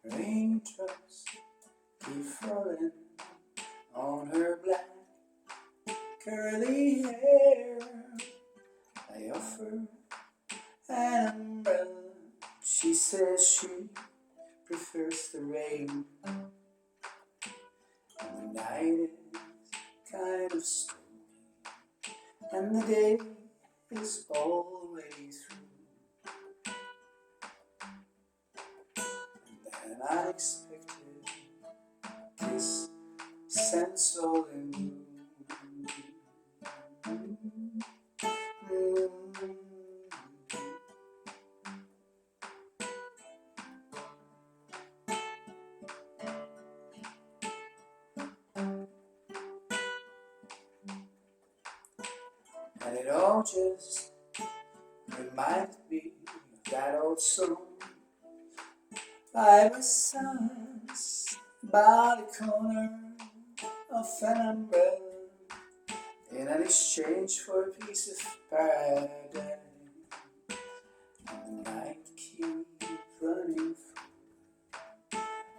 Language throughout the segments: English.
Raindrops keep falling on her black curly hair. I offer an umbrella. She says she prefers the rain. And the night is kind of stormy, and the day is always through. And then unexpected kiss sends all in bloom. And it all just reminded me of that old song by Brassens, by the corner of an umbrella, in an exchange for a piece of paradise. And the night keep running through,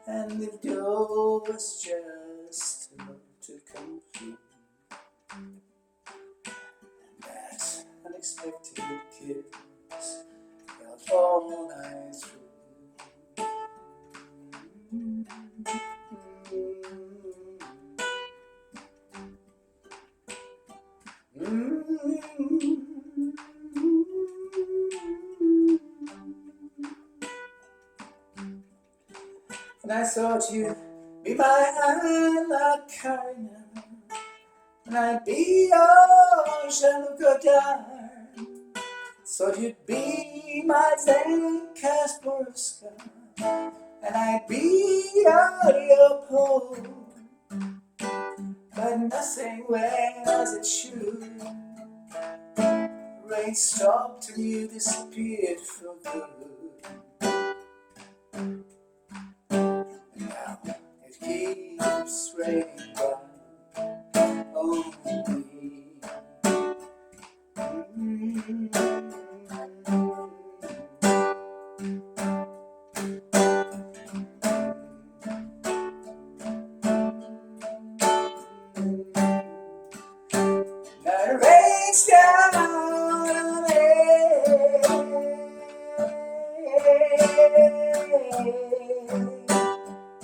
and the door was just about to complete. Unexpected kiss felt all night through. And I thought you'd be my Anna Karina, and I'd be your Jean-Luc Godard. Thought you'd be my Zdenka Zborowska, and I'd be your Leopold. But nothing went as it should. Rain stopped and you disappeared for good. And now it keeps raining down on me. Now it rains down on me.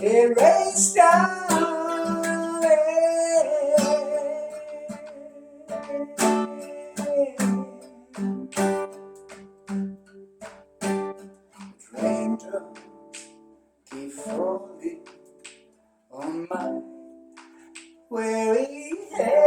It rains down on me. Raindrops keep falling on my weary head.